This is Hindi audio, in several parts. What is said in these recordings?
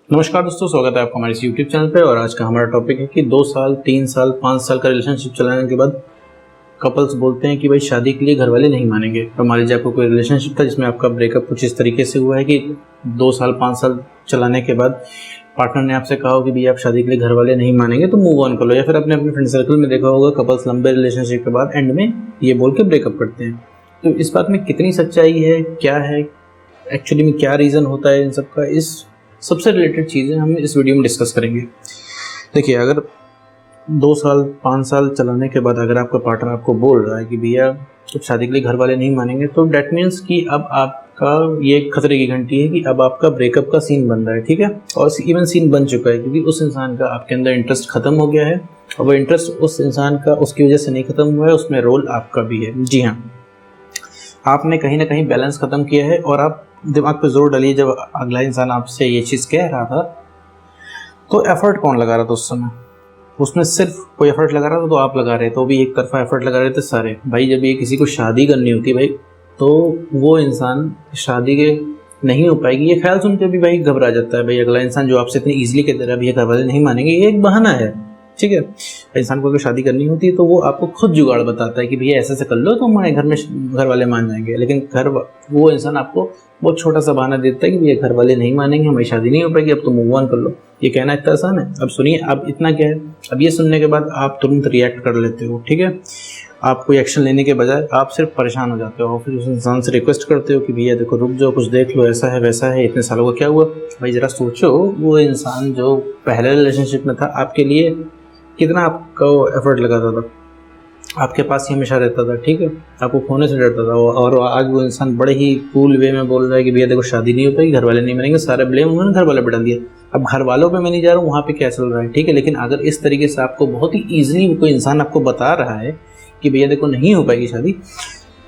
नमस्कार दोस्तों, स्वागत है आपका हमारे इस यूट्यूब चैनल पे। और आज का हमारा टॉपिक है कि 2 साल 3 साल 5 साल का रिलेशनशिप चलाने के बाद कपल्स बोलते हैं कि भाई शादी के लिए घर वाले नहीं मानेंगे। तो मान लीजिए आपको कोई रिलेशनशिप था जिसमें आपका ब्रेकअप कुछ इस तरीके से हुआ है कि 2 साल 5 साल चलाने के बाद पार्टनर ने आपसे कहा हो कि भैया आप शादी के लिए घर वाले नहीं मानेंगे तो मूव ऑन कर लो। या फिर आपने अपने फ्रेंड सर्कल में देखा होगा कपल्स लंबे रिलेशनशिप के बाद एंड में ये बोल के ब्रेकअप करते हैं। तो इस बात में कितनी सच्चाई है, क्या है एक्चुअली में, क्या रीज़न होता है इन सब का, इस सबसे रिलेटेड चीज़ें हम इस वीडियो में डिस्कस करेंगे। देखिए, अगर 2 साल 5 साल चलाने के बाद अगर आपका पार्टनर आपको बोल रहा है कि भैया अब शादी के लिए घर वाले नहीं मानेंगे, तो डेट मीन्स कि अब आपका ये खतरे की घंटी है कि अब आपका ब्रेकअप का सीन बन रहा है। ठीक है, और इवन सीन बन चुका है क्योंकि उस इंसान का आपके अंदर इंटरेस्ट खत्म हो गया है। और वो इंटरेस्ट उस इंसान का उसकी वजह से नहीं खत्म हुआ है, उसमें रोल आपका भी है। जी हाँ, आपने कहीं ना कहीं बैलेंस खत्म किया है। और आप दिमाग पे जोर डालिए, जब अगला इंसान आपसे ये चीज़ कह रहा था तो एफर्ट कौन लगा रहा था उस समय? उसमें सिर्फ कोई एफर्ट लगा रहा था तो आप लगा रहे, तो भी एक तरफा एफर्ट लगा रहे थे सारे। भाई जब ये किसी को शादी करनी होती है भाई, तो वो इंसान शादी के नहीं हो पाएगी ये ख्याल सुन के भी भाई घबरा जाता है। भाई अगला इंसान जो आपसे इतनी ईजिली कहते रहा भैया घर वाले नहीं मानेंगे, ये एक बहाना है। ठीक है, इंसान को अगर शादी करनी होती है तो वो आपको खुद जुगाड़ बताता है कि भैया ऐसे ऐसे कर लो तो हमारे घर में घर वाले मान जाएंगे। लेकिन वो इंसान आपको बहुत छोटा सा बहाना देता है कि भैया घर वाले नहीं मानेंगे, हमारी शादी नहीं हो पाएगी, अब तो मूव ऑन कर लो। ये कहना इतना आसान है? अब सुनिए, अब इतना क्या है, अब ये सुनने के बाद आप तुरंत रिएक्ट कर लेते हो। ठीक है, आप कोई एक्शन लेने के बजाय आप सिर्फ परेशान हो जाते हो। फिर उस इंसान से रिक्वेस्ट करते हो कि भैया देखो रुक जाओ, कुछ देख लो, ऐसा है वैसा है, इतने सालों का क्या हुआ। भाई ज़रा सोचो, वो इंसान जो पहले रिलेशनशिप में था आपके लिए कितना आपका एफर्ट लगाता था, आपके पास ही हमेशा रहता था। ठीक है, आपको खोने से डरता था। और आज वो इंसान बड़े ही कूल वे में बोल रहा है कि भैया देखो शादी नहीं हो पाएगी, घर वाले नहीं मानेंगे, सारे ब्लेम उन्होंने घर वाले पे डाल दिया। अब घर वालों पे मैं नहीं जा रहा हूँ, वहाँ पे क्या चल रहा है। ठीक है, लेकिन अगर इस तरीके से आपको बहुत ही ईजिली कोई इंसान आपको बता रहा है कि भैया देखो नहीं हो पाएगी शादी,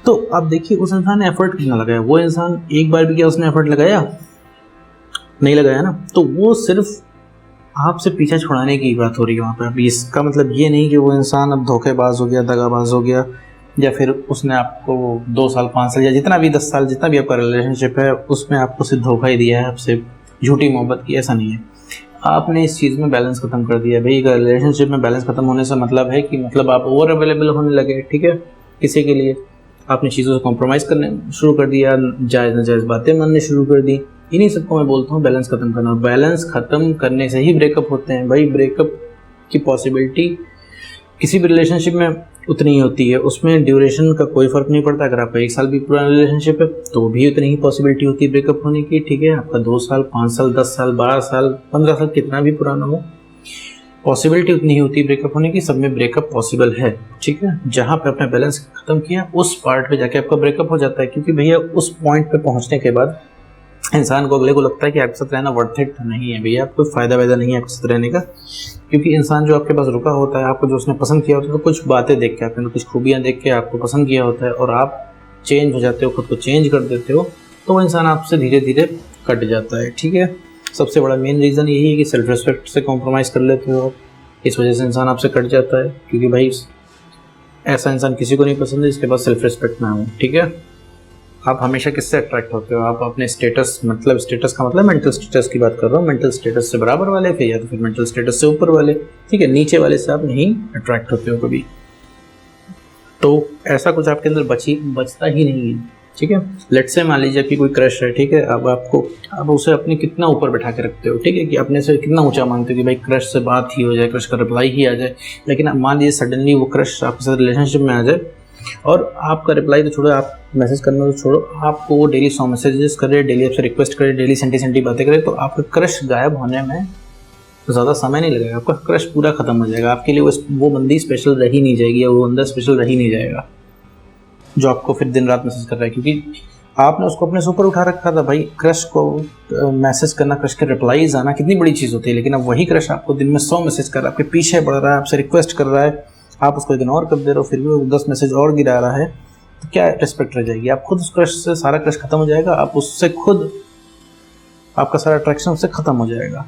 तो अब देखिए उस इंसान ने एफर्ट कितना लगाया। वो इंसान एक बार भी क्या उसने एफर्ट लगाया? नहीं लगाया ना। तो वो सिर्फ आपसे पीछा छुड़ाने की बात हो रही है वहाँ पे। अब इसका मतलब ये नहीं कि वो इंसान अब धोखेबाज हो गया, दगाबाज हो गया, या फिर उसने आपको 2 साल 5 साल या जितना भी 10 साल जितना भी आपका रिलेशनशिप है उसमें आपको सिर्फ धोखा ही दिया है, आपसे झूठी मोहब्बत की। ऐसा नहीं है, आपने इस चीज़ में बैलेंस खत्म कर दिया। भाई रिलेशनशिप में बैलेंस खत्म होने से मतलब है कि मतलब आप ओवर अवेलेबल होने लगे। ठीक है, किसी के लिए आपने चीज़ों से कॉम्प्रोमाइज़ करने शुरू कर दिया, जायज़ नाजायज़ बातें मानने शुरू कर दी। इन्हीं सबको मैं बोलता हूँ बैलेंस खत्म करना। बैलेंस खत्म करने से ही ब्रेकअप होते हैं। भाई ब्रेकअप की पॉसिबिलिटी किसी भी रिलेशनशिप में उतनी ही होती है, उसमें ड्यूरेशन का कोई फ़र्क नहीं पड़ता। अगर आपका 1 साल भी पुराना रिलेशनशिप है तो भी उतनी ही पॉसिबिलिटी होती है ब्रेकअप होने की। ठीक है, आपका 2 साल 5 साल 10 साल 12 साल 15 साल कितना भी पुराना हो, पॉसिबिलिटी उतनी ही होती है ब्रेकअप होने की। सब में ब्रेकअप पॉसिबल है। ठीक है, जहाँ पे आपने बैलेंस खत्म किया उस पार्ट पे जाके आपका ब्रेकअप हो जाता है। क्योंकि भैया उस पॉइंट पे पहुँचने के बाद इंसान को अगले को लगता है कि आपके साथ रहना वर्थ इट नहीं है। भैया कोई फ़ायदा वैदा नहीं है आपके साथ रहने का। क्योंकि इंसान जो आपके पास रुका होता है, आपको जो उसने पसंद किया होता है, तो कुछ बातें देख के, आपने कुछ खूबियाँ देख के आपको पसंद किया होता है और आप चेंज हो जाते हो, खुद को चेंज कर देते हो, तो वो इंसान आपसे धीरे धीरे कट जाता है। ठीक है, सबसे बड़ा मेन रीज़न यही है कि सेल्फ रिस्पेक्ट से कॉम्प्रोमाइज़ कर लेते हो, इस वजह से इंसान आपसे कट जाता है। क्योंकि भाई ऐसा इंसान किसी को नहीं पसंद है जिसके पास सेल्फ रिस्पेक्ट ना हो। ठीक है, आप हमेशा किससे अट्रैक्ट होते हो? आप अपने स्टेटस, मतलब स्टेटस का मतलब मेंटल स्टेटस की बात कर रहा हूँ, मेंटल स्टेटस से बराबर वाले फिर या तो फिर मेंटल स्टेटस से ऊपर वाले। ठीक है, नीचे वाले से आप नहीं अट्रैक्ट होते हो कभी। तो ऐसा कुछ आपके अंदर बचता ही नहीं है। ठीक है, लेट्स से मान लीजिए कि कोई क्रश है। ठीक है, अब आप उसे अपने कितना ऊपर बैठा के रखते हो। ठीक है, कि अपने से कितना ऊंचा मानते हो कि भाई क्रश से बात ही हो जाए, क्रश का रिप्लाई ही आ जाए। लेकिन अब मान लीजिए सडनली वो क्रश आपके साथ रिलेशनशिप में आ जाए और आपका रिप्लाई तो छोड़ो, आप मैसेज करना तो छोड़ो, आपको वो डेली 100 मैसेजेस करे, डेली आपसे रिक्वेस्ट करे, डेली सेंटी बातें करे, तो आपका क्रश गायब होने में ज़्यादा समय नहीं लगेगा। आपका क्रश पूरा खत्म हो जाएगा। आपके लिए वो बंदी स्पेशल रह ही नहीं जाएगी, या वो बंदा स्पेशल रह ही नहीं जाएगा जो आपको फिर दिन रात मैसेज कर रहा है। क्योंकि आपने उसको अपने से ऊपर उठा रखा था। भाई क्रश को मैसेज करना, क्रश के रिप्लाईज आना कितनी बड़ी चीज़ होती है। लेकिन अब वही क्रश आपको दिन में 100 मैसेज कर रहा है, आपके पीछे बढ़ रहा है, आपसे रिक्वेस्ट कर रहा है, आप उसको इग्नोर कर दे रहे हो, फिर भी वो 10 मैसेज और गिरा रहा है, तो क्या रिस्पेक्ट रह जाएगी? आप खुद उस क्रश से, सारा क्रश खत्म हो जाएगा, आप उससे खुद, आपका सारा अट्रैक्शन उससे खत्म हो जाएगा।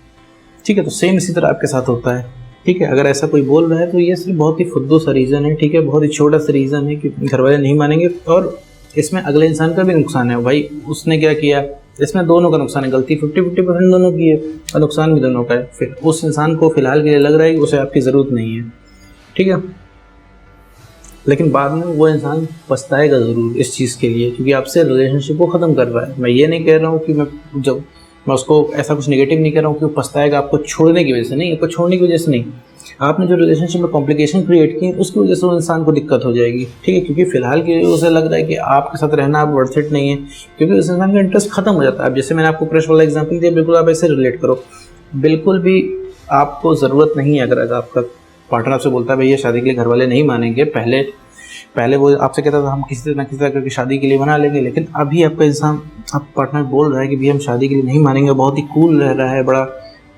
ठीक है, तो सेम इसी तरह आपके साथ होता है। ठीक है, अगर ऐसा कोई बोल रहा है तो ये सिर्फ बहुत ही फुद्दू सा रीज़न है। ठीक है, बहुत ही छोटा सा रीज़न है कि घर वाले नहीं मानेंगे, और इसमें अगले इंसान का भी नुकसान है। भाई उसने क्या किया, इसमें दोनों का नुकसान है, गलती 50-50% दोनों की है और नुकसान भी दोनों का है। फिर उस इंसान को फिलहाल के लिए लग रहा है कि उसे आपकी ज़रूरत नहीं है, ठीक है, लेकिन बाद में वो इंसान पछताएगा ज़रूर इस चीज़ के लिए, क्योंकि आपसे रिलेशनशिप को ख़त्म कर रहा है। मैं ये नहीं कह रहा हूँ कि मैं उसको ऐसा कुछ नेगेटिव नहीं कह रहा हूँ कि वो पछताएगा आपको छोड़ने की वजह से, नहीं, आपको छोड़ने की वजह से नहीं, आपने जो रिलेशनशिप में कॉम्प्लिकेशन क्रिएट की उसकी वजह से वो इंसान को दिक्कत हो जाएगी, ठीक है, क्योंकि फिलहाल के उसे लग रहा है कि आपके साथ रहना आप वर्थ इट नहीं है, क्योंकि उस इंसान का इंटरेस्ट खत्म हो जाता है। अब जैसे मैंने आपको क्रश वाला एग्जांपल दिया, बिल्कुल आप ऐसे रिलेट करो, बिल्कुल भी आपको ज़रूरत नहीं है। अगर आपका पार्टनर आपसे बोलता है भैया शादी के लिए घर वाले नहीं मानेंगे, पहले वो आपसे कहता था हम किसी ना किसी तरह करके शादी के लिए मना लेंगे, लेकिन अभी आपका इंसान, आप पार्टनर बोल रहा है कि भैया हम शादी के लिए नहीं मानेंगे, बहुत ही कूल रह रहा है, बड़ा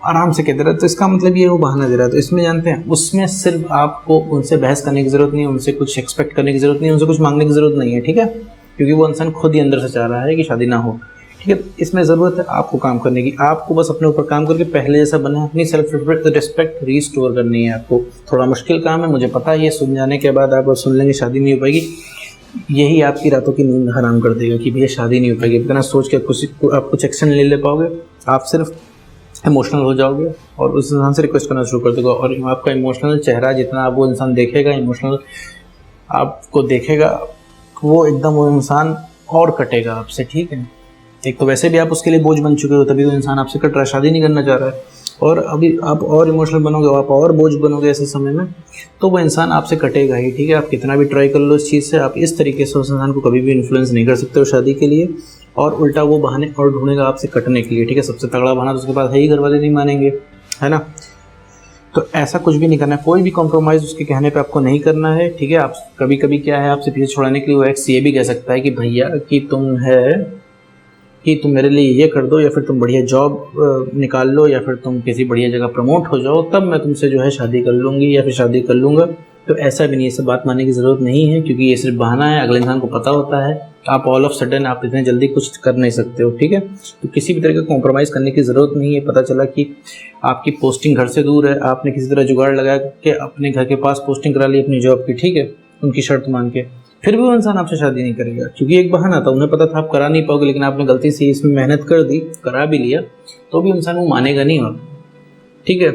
आराम से कहते रहे, तो इसका मतलब ये वो बहाना दे रहा है। तो इसमें जानते हैं, उसमें सिर्फ आपको उनसे बहस करने की ज़रूरत नहीं है, उनसे कुछ एक्सपेक्ट करने की ज़रूरत नहीं है, उनसे कुछ मांगने की ज़रूरत नहीं है, ठीक है, क्योंकि वो इंसान खुद ही अंदर से चाह रहा है कि शादी ना हो, ठीक है। इसमें ज़रूरत है आपको काम करने की, आपको बस अपने ऊपर काम करके पहले जैसा बना, अपनी सेल्फ रिस्पेक्ट रीस्टोर करनी है आपको। थोड़ा मुश्किल काम है, मुझे पता है, ये सुन जाने के बाद आप सुन लेंगे शादी नहीं हो पाएगी, यही आपकी रातों की नींद हराम कर देगा कि भैया शादी नहीं हो पाएगी। इतना सोच के आप कुछ एक्शन नहीं ले पाओगे, आप सिर्फ इमोशनल हो जाओगे और उस इंसान से रिक्वेस्ट करना शुरू कर दोगे, और आपका इमोशनल चेहरा जितना आप वो इंसान देखेगा, इमोशनल आपको देखेगा, वो एकदम वो इंसान और कटेगा आपसे, ठीक है। एक तो वैसे भी आप उसके लिए बोझ बन चुके हो, तभी वो इंसान आपसे कट रहा है, शादी नहीं करना चाह रहा है, और अभी आप और इमोशनल बनोगे, आप और बोझ बनोगे ऐसे समय में, तो वो इंसान आपसे कटेगा ही, ठीक है। आप कितना भी ट्राई कर लो इस चीज़ से, आप इस तरीके से उस इंसान को कभी भी इन्फ्लुएंस नहीं कर सकते हो शादी के लिए, और उल्टा वो बहाने और ढूंढेगा आपसे कटने के लिए, ठीक है। सबसे तगड़ा बहाना तो उसके पास है ही, घर वाले नहीं मानेंगे, है ना। तो ऐसा कुछ भी नहीं करना है, कोई भी कॉम्प्रोमाइज़ उसके कहने पे आपको नहीं करना है, ठीक है। आप कभी कभी क्या है, आपसे पीछे छुड़ाने के लिए वो एक्स ये भी कह सकता है कि भैया कि तुम मेरे लिए ये कर दो, या फिर तुम बढ़िया जॉब निकाल लो, या फिर तुम किसी बढ़िया जगह प्रमोट हो जाओ, तब मैं तुमसे जो है शादी कर लूँगी या फिर शादी कर लूँगा। तो ऐसा भी नहीं, ये सब बात मानने की ज़रूरत नहीं है, क्योंकि ये सिर्फ बहाना है, अगले इंसान को पता होता है। आप ऑल ऑफ सडन आप इतने जल्दी कुछ कर नहीं सकते हो, ठीक है। तो किसी भी तरह का कॉम्प्रोमाइज़ करने की ज़रूरत नहीं है। पता चला कि आपकी पोस्टिंग घर से दूर है, आपने किसी तरह जुगाड़ लगा के अपने घर के पास पोस्टिंग करा ली अपनी जॉब की, ठीक है, उनकी शर्त मान के, फिर भी वो इंसान आपसे शादी नहीं करेगा, क्योंकि एक बहाना था, उन्हें पता था आप करा नहीं पाओगे, लेकिन आपने गलती से इसमें मेहनत कर दी, करा भी लिया, तो भी इंसान वो मानेगा नहीं, और ठीक है।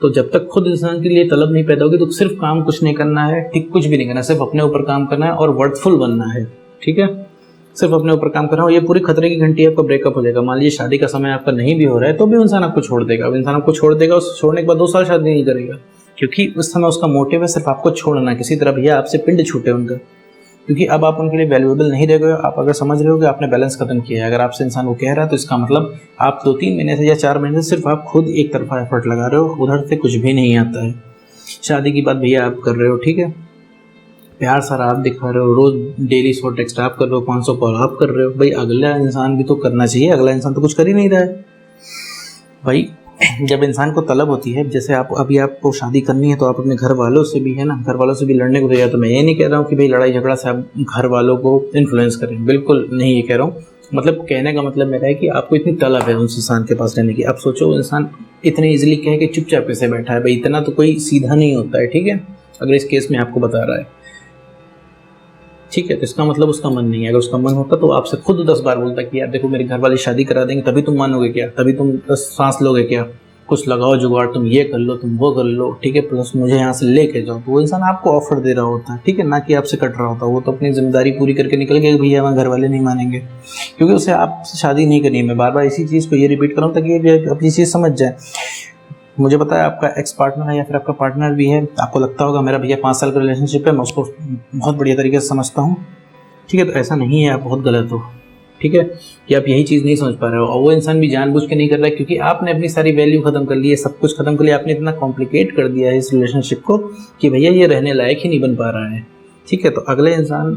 तो जब तक खुद इंसान के लिए तलब नहीं पैदा होगी, तो सिर्फ काम कुछ नहीं करना है, ठीक, कुछ भी नहीं करना, सिर्फ अपने ऊपर काम करना है और वर्थफुल बनना है, ठीक है। सिर्फ अपने ऊपर काम करना है, और ये पूरी खतरे की घंटी आपका ब्रेकअप हो जाएगा। मान लीजिए शादी का समय आपका नहीं भी हो रहा है, तो भी इंसान आपको छोड़ देगा। अब इंसान आपको छोड़ देगा, उस छोड़ने के बाद 2 साल शादी नहीं करेगा, क्योंकि उस समय उसका मोटिव है सिर्फ आपको छोड़ना, किसी तरह भैया आपसे पिंड छूटे उनका, क्योंकि अब आप उनके लिए वैल्यूएबल नहीं रह गए। आप अगर समझ रहे हो कि आपने बैलेंस खत्म किया है, अगर आपसे इंसान वो कह रहा है, तो इसका मतलब आप 2-3 महीने से या 4 महीने से सिर्फ आप खुद एक तरफा एफर्ट लगा रहे हो, उधर से कुछ भी नहीं आता है। शादी की बात भैया आप कर रहे हो, ठीक है, प्यार सारा आप दिखा रहे हो, रोज डेली 100 टेक्स्ट आप कर रहे हो, 500 कॉल आप कर रहे हो, भाई अगला इंसान भी तो करना चाहिए। अगला इंसान तो कुछ कर ही नहीं रहा है भाई। जब इंसान को तलब होती है, जैसे आप अभी आपको शादी करनी है, तो आप अपने घर वालों से भी, है ना, घर वालों से भी लड़ने को तैयार। तो मैं ये नहीं कह रहा हूँ कि भाई लड़ाई झगड़ा से आप घर वालों को इन्फ्लुएंस करें, बिल्कुल नहीं ये कह रहा हूँ। मतलब कहने का मतलब मेरा है कि आपको इतनी तलब है उस इंसान के पास रहने की। आप सोचो, इंसान इतनी इजीली कहे कि चुपचाप कैसे बैठा है, भाई इतना तो कोई सीधा नहीं होता है, ठीक है, अगर इस केस में आपको बता रहा है, ठीक है। तो इसका मतलब उसका मन नहीं है। अगर उसका मन होता तो आपसे खुद 10 बार बोलता कि यार देखो मेरे घर वाले शादी करा देंगे, तभी तुम मानोगे क्या, तभी तुम सांस लोगे क्या, कुछ लगाओ जुगाड़, तुम ये कर लो, तुम वो कर लो, ठीक है, प्लस मुझे यहाँ से लेके जाओ। तो वो इंसान आपको ऑफर दे रहा होता है, ठीक है, ना कि आपसे कट रहा होता। वो तो अपनी जिम्मेदारी पूरी करके निकल गया कि भैया हमारे घर वाले नहीं मानेंगे, क्योंकि उसे आपसे शादी नहीं करनी है। मैं बार बार इसी चीज़ को ये रिपीट कर रहा हूँ ताकि ये अपनी चीज़ समझ जाए। मुझे पता है आपका एक्स पार्टनर है या फिर आपका पार्टनर भी है, आपको लगता होगा मेरा भैया 5 साल का रिलेशनशिप है, मैं उसको बहुत बढ़िया तरीके से समझता हूँ, ठीक है। तो ऐसा नहीं है, आप बहुत गलत हो, ठीक है, कि आप यही चीज़ नहीं समझ पा रहे हो। और वो इंसान भी जानबूझ के नहीं कर रहा है, क्योंकि आपने अपनी सारी वैल्यू खत्म कर ली है, सब कुछ खत्म कर लिया, आपने इतना कॉम्प्लिकेट कर दिया है इस रिलेशनशिप को कि भैया ये रहने लायक ही नहीं बन पा रहा है, ठीक है। तो अगले इंसान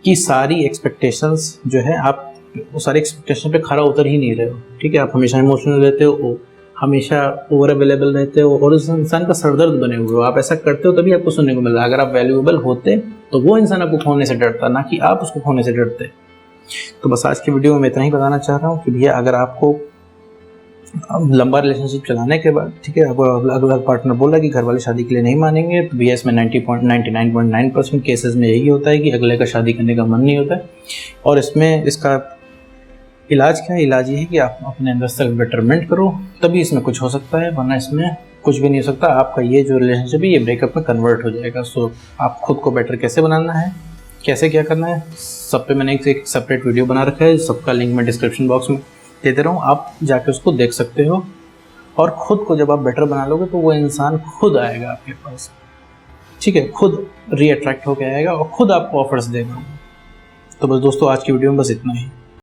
की सारी एक्सपेक्टेशंस जो है, आप वो सारी एक्सपेक्टेशन पे खरा उतर ही नहीं रहे हो, ठीक है। आप हमेशा इमोशनल रहते हो, हमेशा ओवर अवेलेबल रहते हो, और उस इंसान का सरदर्द बने हुए हो। आप ऐसा करते हो तभी आपको सुनने को मिल रहा है। अगर आप वैल्यूएबल होते तो वो इंसान आपको खोने से डरता, ना कि आप उसको खोने से डरते। तो बस आज की वीडियो में मैं इतना ही बताना चाह रहा हूँ कि भैया अगर आपको लंबा रिलेशनशिप चलाने के बाद, ठीक है, अगला पार्टनर बोला कि घर वाले शादी के लिए नहीं मानेंगे, तो भैया इसमें 99.9% केसेस में यही होता है कि अगले का शादी करने का मन नहीं होता है। और इसमें इसका इलाज क्या है? इलाज ये है कि आप अपने अंदर सेल्फ बेटरमेंट करो, तभी इसमें कुछ हो सकता है, वरना इसमें कुछ भी नहीं हो सकता। आपका ये जो रिलेशनशिप है ये ब्रेकअप में कन्वर्ट हो जाएगा। सो आप खुद को बेटर कैसे बनाना है, कैसे क्या करना है, सब पे मैंने एक सेपरेट वीडियो बना रखा है, सबका लिंक मैं डिस्क्रिप्शन बॉक्स में दे दे रहा हूँ, आप जाके उसको देख सकते हो। और खुद को जब आप बेटर बना लोगे तो वो इंसान खुद आएगा आपके पास, ठीक है, खुद रीअट्रैक्ट होकर आएगा और खुद आपको ऑफर्स देगा। तो बस दोस्तों, आज की वीडियो में बस इतना ही।